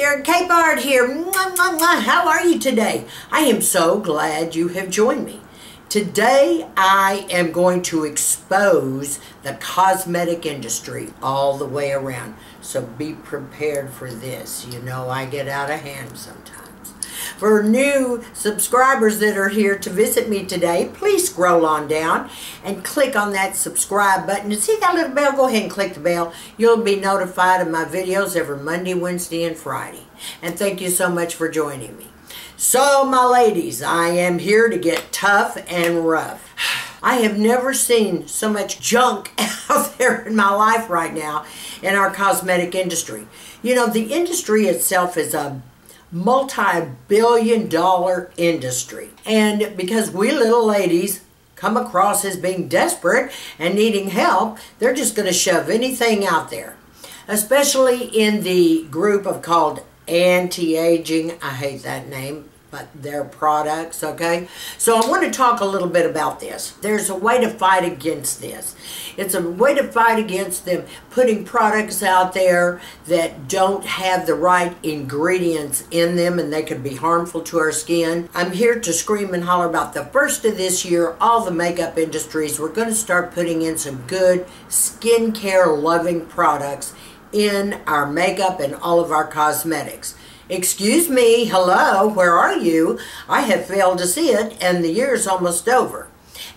Sharon Capehart here. Mwah, mwah, mwah. How are you today? I am so glad you have joined me. Today I am going to expose the cosmetic industry all the way around. So be prepared for this. You know I get out of hand sometimes. For new subscribers that are here to visit me today, please scroll on down and click on that subscribe button. And see that little bell? Go ahead and click the bell. You'll be notified of my videos every Monday, Wednesday, and Friday. And thank you so much for joining me. So, my ladies, I am here to get tough and rough. I have never seen so much junk out there in my life right now in our cosmetic industry. You know, the industry itself is a multi-billion-dollar industry. And because we little ladies come across as being desperate and needing help, they're just going to shove anything out there. Especially in the group of called anti-aging, I hate that name, but their products, okay? So I want to talk a little bit about this. There's a way to fight against this. It's a way to fight against them putting products out there that don't have the right ingredients in them and they could be harmful to our skin. I'm here to scream and holler about the first of this year, all the makeup industries, we're going to start putting in some good skincare loving products in our makeup and all of our cosmetics. Excuse me, hello, where are you? I have failed to see it and the year's almost over.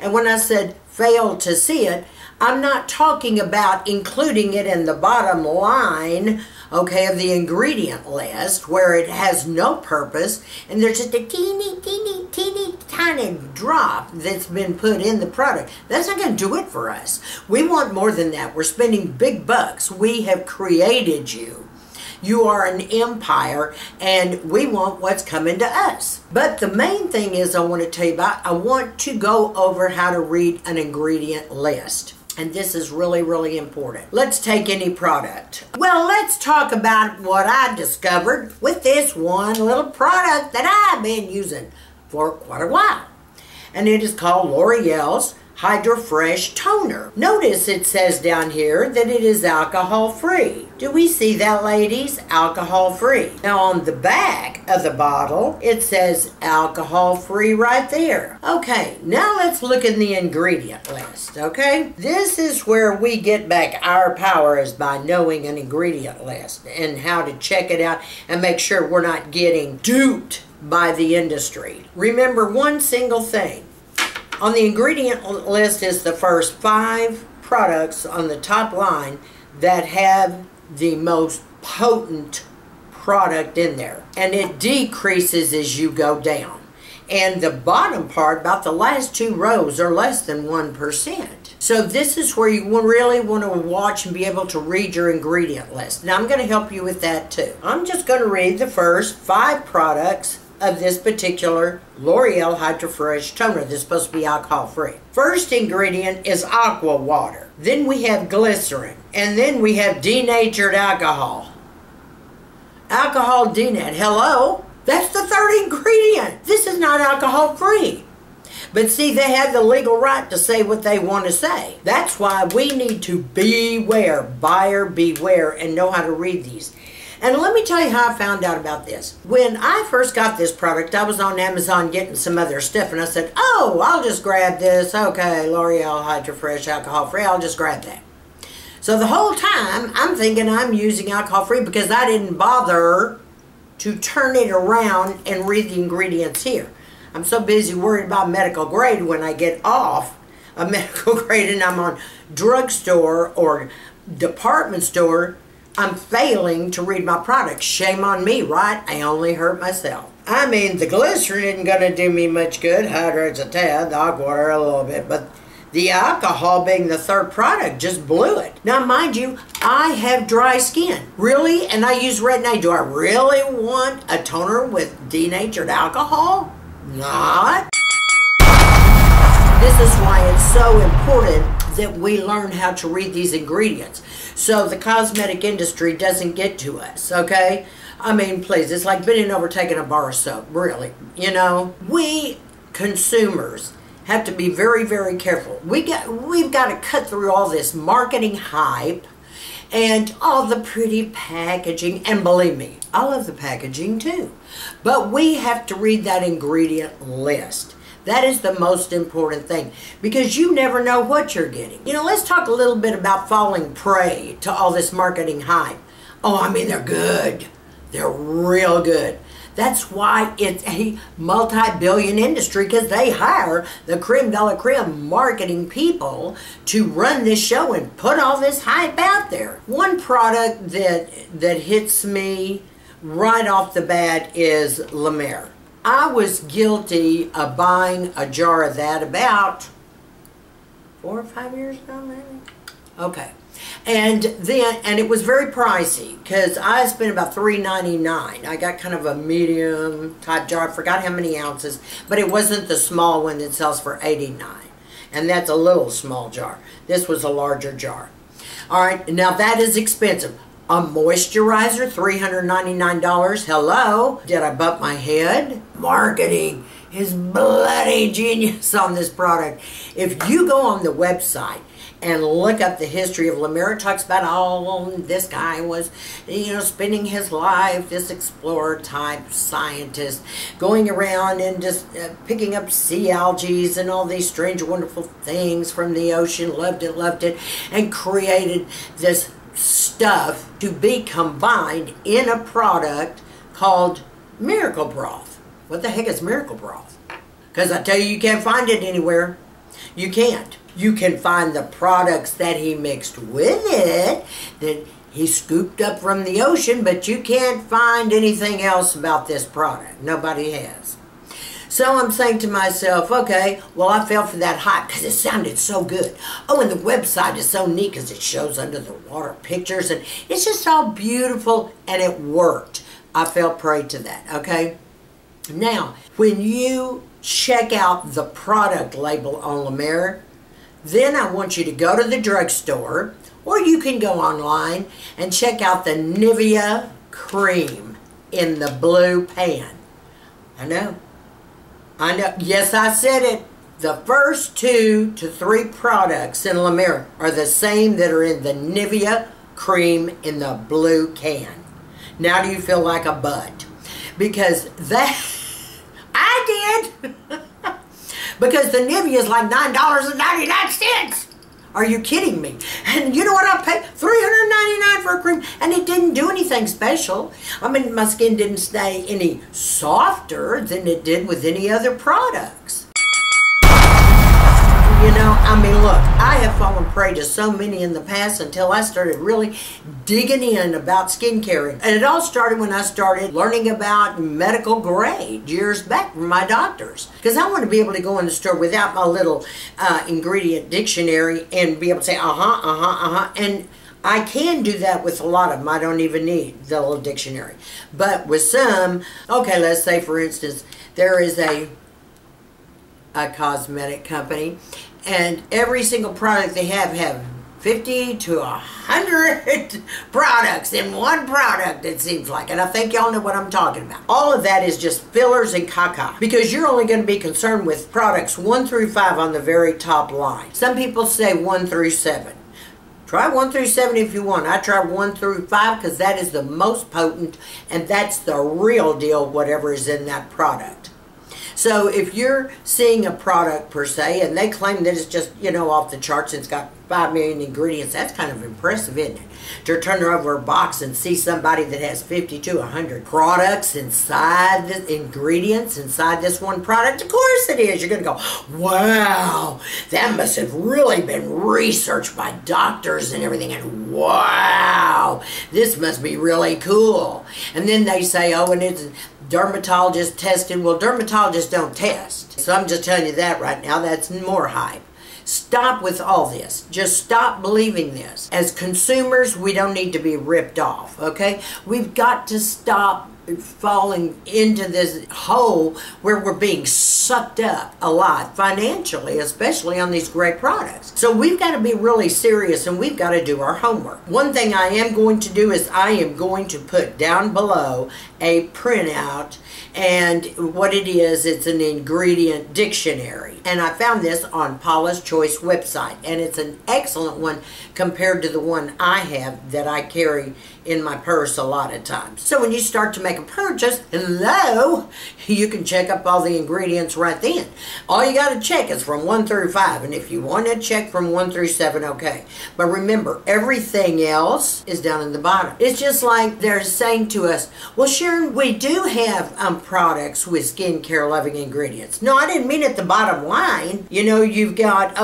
And when I said failed to see it, I'm not talking about including it in the bottom line, okay, of the ingredient list where it has no purpose and there's just a teeny tiny drop that's been put in the product. That's not going to do it for us. We want more than that. We're spending big bucks. We have created you. You are an empire, and we want what's coming to us. But the main thing is I want to tell you about, I want to go over how to read an ingredient list. And this is really, really important. Let's take any product. Well, let's talk about what I discovered with this one little product that I've been using for quite a while. And it is called L'Oreal's Hydra Fresh Toner. Notice it says down here that it is alcohol-free. Do we see that, ladies? Alcohol-free. Now on the back of the bottle, it says alcohol-free right there. Okay, now let's look in the ingredient list, okay? This is where we get back our power, is by knowing an ingredient list and how to check it out and make sure we're not getting duped by the industry. Remember one single thing. On the ingredient list is the first 5 products on the top line that have the most potent product in there. And it decreases as you go down. And the bottom part, about the last 2 rows, are less than 1%. So this is where you really want to watch and be able to read your ingredient list. Now I'm going to help you with that too. I'm just going to read the first 5 products of this particular L'Oreal Hydra Fresh Toner. This is supposed to be alcohol-free. First ingredient is aqua water. Then we have glycerin. And then we have denatured alcohol. Alcohol denat. Hello? That's the 3rd ingredient. This is not alcohol-free. But see, they have the legal right to say what they want to say. That's why we need to beware, buyer beware, and know how to read these. And let me tell you how I found out about this. When I first got this product, I was on Amazon getting some other stuff, and I said, oh, I'll just grab this. Okay, L'Oreal Hydra Fresh alcohol-free, I'll just grab that. So the whole time, I'm thinking I'm using alcohol-free because I didn't bother to turn it around and read the ingredients here. I'm so busy worried about medical grade when I get off a medical grade and I'm on drugstore or department store, I'm failing to read my product. Shame on me, right? I only hurt myself. I mean, the glycerin isn't going to do me much good. Hydrates a tad, the aqua water a little bit, but the alcohol being the 3rd product just blew it. Now, mind you, I have dry skin. Really? And I use retin-A. Do I really want a toner with denatured alcohol? Not. This is why it's so important that we learn how to read these ingredients so the cosmetic industry doesn't get to us, okay? I mean, please, it's like bending over taking a bar of soap, really. You know, we consumers have to be very, very careful. We've got to cut through all this marketing hype and all the pretty packaging. And believe me, I love the packaging too. But we have to read that ingredient list. That is the most important thing, because you never know what you're getting. You know, let's talk a little bit about falling prey to all this marketing hype. Oh, I mean, they're good. They're real good. That's why it's a multi-billion industry, because they hire the creme de la creme marketing people to run this show and put all this hype out there. One product that hits me right off the bat is La Mer. I was guilty of buying a jar of that about 4 or 5 years ago, maybe. Okay. And it was very pricey, because I spent about $3.99. I got kind of a medium type jar. I forgot how many ounces, but it wasn't the small one that sells for $89. And that's a little small jar. This was a larger jar. All right, now that is expensive. A moisturizer, $399. Hello? Did I bump my head? Marketing is bloody genius on this product. If you go on the website and look up the history of La Mer, it talks about, oh, this guy was, you know, spending his life, this explorer type scientist, going around and just picking up sea algae and all these strange, wonderful things from the ocean, loved it, and created this stuff to be combined in a product called Miracle Broth. What the heck is Miracle Broth? Because I tell you can't find it anywhere. You can't. You can find the products that he mixed with it, that he scooped up from the ocean, but you can't find anything else about this product. Nobody has. So I'm saying to myself, okay, well, I fell for that hype because it sounded so good. Oh, and the website is so neat because it shows under the water pictures, and it's just all beautiful, and it worked. I fell prey to that, okay? Now, when you check out the product label on La Mer, then I want you to go to the drugstore, or you can go online and check out the Nivea cream in the blue pan. I know. Yes, I said it. The first 2 to 3 products in La Mer are the same that are in the Nivea cream in the blue can. Now do you feel like a bud? Because that, I did. Because the Nivea is like $9.99. Are you kidding me? And you know what I paid? $3.99 for a cream, and it didn't do anything special. I mean, my skin didn't stay any softer than it did with any other products. You know, I mean, look, I have fallen prey to so many in the past until I started really digging in about skincare. And it all started when I started learning about medical grade years back from my doctors. Because I want to be able to go in the store without my little ingredient dictionary and be able to say, and I can do that with a lot of them. I don't even need the little dictionary. But with some, okay, let's say, for instance, there is a cosmetic company, and every single product they have 50 to 100 products in one product, it seems like. And I think y'all know what I'm talking about. All of that is just fillers and caca, because you're only going to be concerned with products 1 through 5 on the very top line. Some people say 1 through 7. Try 1 through 7 if you want. I try 1 through 5 because that is the most potent, and that's the real deal, whatever is in that product. So if you're seeing a product per se, and they claim that it's just, you know, off the charts, it's got 5 million ingredients, that's kind of impressive, isn't it? To turn over a box and see somebody that has 50 to 100 products inside, the ingredients inside this one product, of course it is. You're going to go, wow, that must have really been researched by doctors and everything, and wow, this must be really cool. And then they say, oh, and it's dermatologist tested. Well, dermatologists don't test. So I'm just telling you that right now. That's more hype. Stop with all this. Just stop believing this. As consumers, we don't need to be ripped off, okay? We've got to stop falling into this hole where we're being sucked up a lot financially, especially on these great products. So we've got to be really serious, and we've got to do our homework. One thing I am going to do is I am going to put down below a printout, and what it is, it's an ingredient dictionary. And I found this on Paula's Choice website, and it's an excellent one compared to the one I have that I carry in my purse a lot of times. So when you start to make a purchase, hello, you can check up all the ingredients right then. All you got to check is from 1 through 5, and if you want to check from 1 through 7, okay. But remember, everything else is down in the bottom. It's just like they're saying to us, well, Sharon, we do have products with skincare loving ingredients. No, I didn't mean at the bottom line. You know, you've got,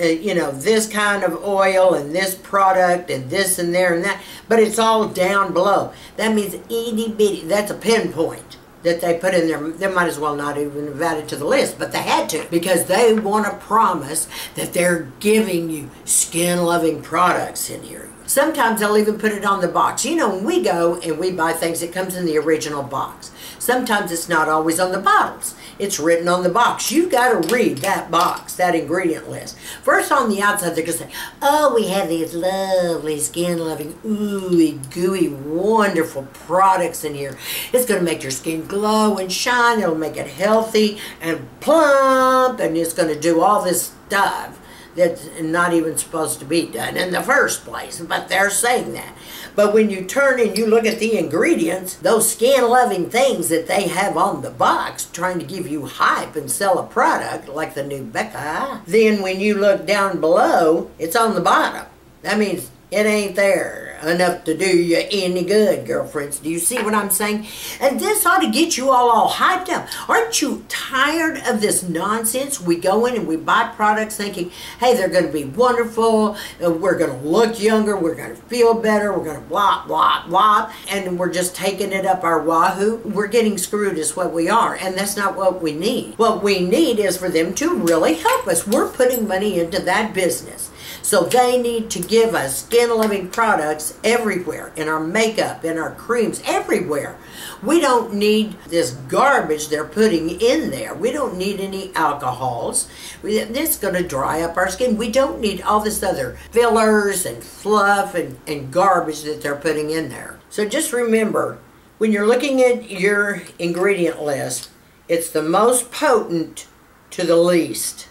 you know, this kind of oil and this product and this and there and that, but it's all down below. That means itty bitty, that's a pinpoint that they put in there. They might as well not even have added to the list, but they had to, because they want to promise that they're giving you skin-loving products in here. Sometimes they'll even put it on the box. You know, when we go and we buy things, it comes in the original box. Sometimes it's not always on the bottles. It's written on the box. You've got to read that box, that ingredient list. First, on the outside, they're going to say, oh, we have these lovely, skin-loving, ooey, gooey, wonderful products in here. It's going to make your skin glow and shine. It'll make it healthy and plump, and it's going to do all this stuff that's not even supposed to be done in the first place, but they're saying that. But when you turn and you look at the ingredients, those skin-loving things that they have on the box trying to give you hype and sell a product like the new Becca, then when you look down below, it's on the bottom. That means it ain't there enough to do you any good, girlfriends. Do you see what I'm saying? And this ought to get you all hyped up. Aren't you tired of this nonsense? We go in and we buy products thinking, hey, they're going to be wonderful, we're going to look younger, we're going to feel better, we're going to blah, blah, blah, and we're just taking it up our wahoo. We're getting screwed is what we are, and that's not what we need. What we need is for them to really help us. We're putting money into that business. So they need to give us skin-loving products everywhere, in our makeup, in our creams, everywhere. We don't need this garbage they're putting in there. We don't need any alcohols. This is going to dry up our skin. We don't need all this other fillers and fluff and garbage that they're putting in there. So just remember, when you're looking at your ingredient list, it's the most potent to the least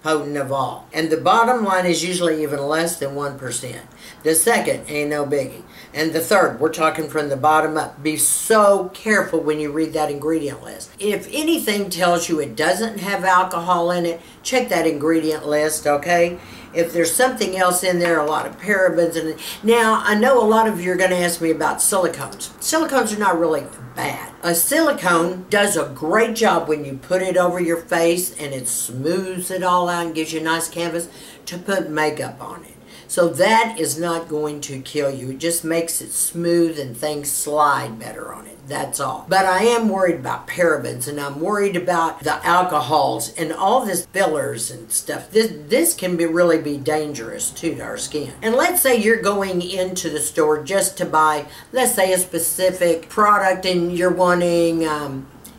potent of all. And the bottom line is usually even less than 1%. The second ain't no biggie. And the third, we're talking from the bottom up. Be so careful when you read that ingredient list. If anything tells you it doesn't have alcohol in it, check that ingredient list, okay? If there's something else in there, a lot of parabens in it. Now, I know a lot of you are going to ask me about silicones. Silicones are not really bad. A silicone does a great job when you put it over your face and it smooths it all out and gives you a nice canvas to put makeup on it. So that is not going to kill you. It just makes it smooth and things slide better on it. That's all. But I am worried about parabens, and I'm worried about the alcohols and all this fillers and stuff. This can really be dangerous too to our skin. And let's say you're going into the store just to buy, let's say, a specific product, and you're wanting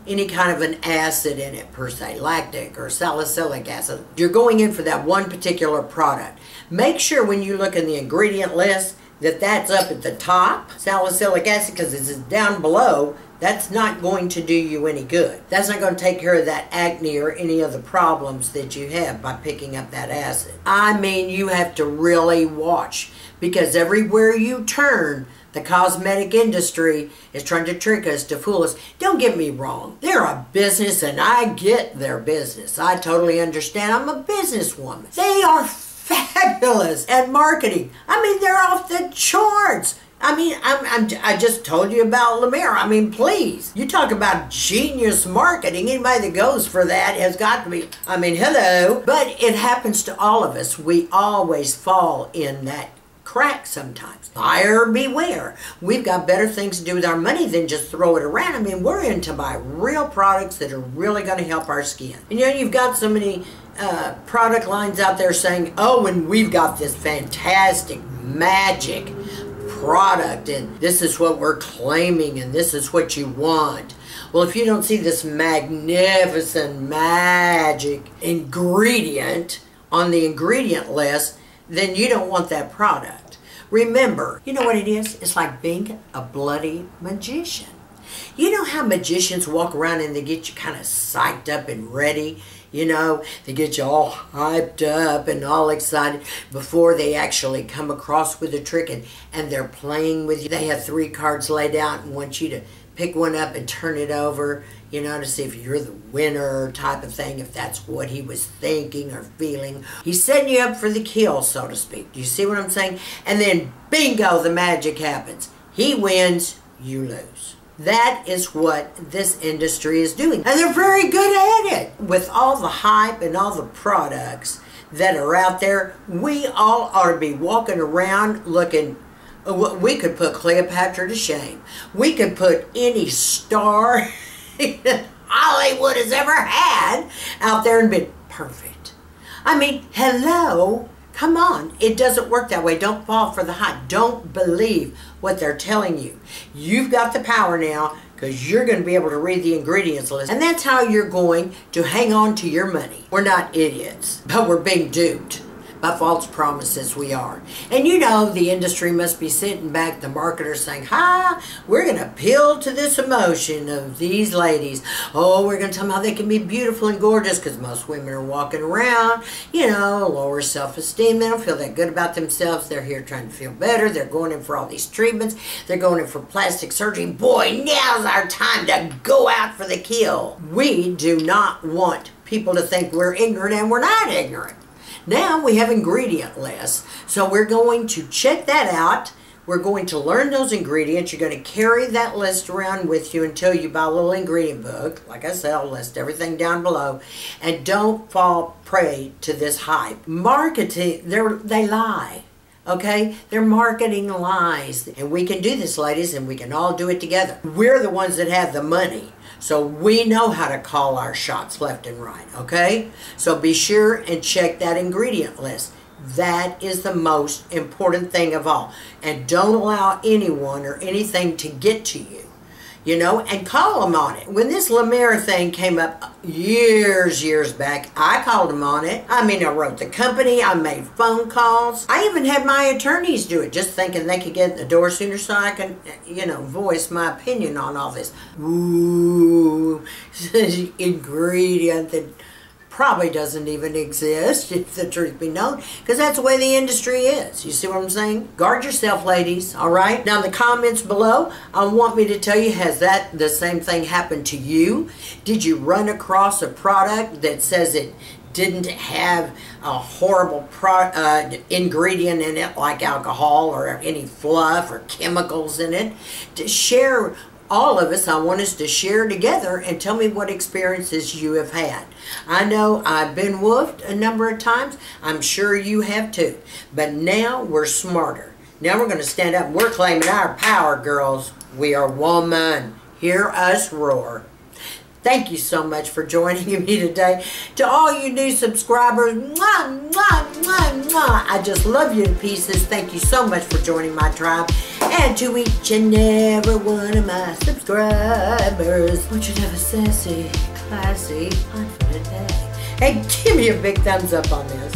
any kind of an acid in it per se, lactic or salicylic acid. You're going in for that one particular product. Make sure when you look in the ingredient list that that's up at the top, salicylic acid, because it's down below. That's not going to do you any good. That's not going to take care of that acne or any of the problems that you have by picking up that acid. I mean, you have to really watch, because everywhere you turn, the cosmetic industry is trying to trick us, to fool us. Don't get me wrong. They're a business, and I get their business. I totally understand. I'm a businesswoman. They are fabulous at marketing. I mean, they're off the charts. I mean, I just told you about La Mer. I mean, please. You talk about genius marketing. Anybody that goes for that has got to be, I mean, hello. But it happens to all of us. We always fall in that crack sometimes. Buyer beware. We've got better things to do with our money than just throw it around. I mean, we're in to buy real products that are really going to help our skin. And you know, you've got so many product lines out there saying, oh, and we've got this fantastic magic product and this is what we're claiming and this is what you want. Well, if you don't see this magnificent magic ingredient on the ingredient list, then you don't want that product. Remember, you know what it is? It's like being a bloody magician. You know how magicians walk around and they get you kind of psyched up and ready? You know, they get you all hyped up and all excited before they actually come across with a trick and they're playing with you. They have 3 cards laid out and want you to pick one up and turn it over, you know, to see if you're the winner type of thing, if that's what he was thinking or feeling. He's setting you up for the kill, so to speak. Do you see what I'm saying? And then, bingo, the magic happens. He wins, you lose. That is what this industry is doing. And they're very good at it. With all the hype and all the products that are out there, we all ought to be walking around looking. We could put Cleopatra to shame. We could put any star Hollywood has ever had out there and been perfect. I mean, hello. Come on, it doesn't work that way. Don't fall for the hype. Don't believe what they're telling you. You've got the power now because you're going to be able to read the ingredients list. And that's how you're going to hang on to your money. We're not idiots, but we're being duped by false promises. We are. And you know the industry must be sitting back, the marketers saying, we're going to appeal to this emotion of these ladies. Oh, we're going to tell them how they can be beautiful and gorgeous because most women are walking around, you know, lower self-esteem. They don't feel that good about themselves. They're here trying to feel better. They're going in for all these treatments. They're going in for plastic surgery. Boy, now's our time to go out for the kill. We do not want people to think we're ignorant, and we're not ignorant. Now we have ingredient lists, so we're going to check that out. We're going to learn those ingredients. You're going to carry that list around with you until you buy a little ingredient book. Like I said, I'll list everything down below. And don't fall prey to this hype. Marketing, they lie. Okay? They're marketing lies. And we can do this, ladies, and we can all do it together. We're the ones that have the money. So we know how to call our shots left and right, okay? So be sure and check that ingredient list. That is the most important thing of all. And don't allow anyone or anything to get to you, you know, and call them on it. When this La Mer thing came up years back, I called them on it. I mean, I wrote the company, I made phone calls. I even had my attorneys do it, just thinking they could get in the door sooner so I can, you know, voice my opinion on all this. Ooh, ingredient that probably doesn't even exist, if the truth be known, because that's the way the industry is. You see what I'm saying? Guard yourself, ladies, all right? Now, in the comments below, I want me to tell you, has that the same thing happened to you? Did you run across a product that says it didn't have a horrible ingredient in it, like alcohol or any fluff or chemicals in it? To share all of us, I want us to share together and tell me what experiences you have had. I know I've been woofed a number of times. I'm sure you have too. But now we're smarter. Now we're going to stand up and we're claiming our power, girls. We are woman. Hear us roar. Thank you so much for joining me today. To all you new subscribers, mwah, mwah, mwah, mwah. I just love you to pieces. Thank you so much for joining my tribe. And to each and every one of my subscribers, I want you to have a sassy, classy, confident day. Hey, give me a big thumbs up on this.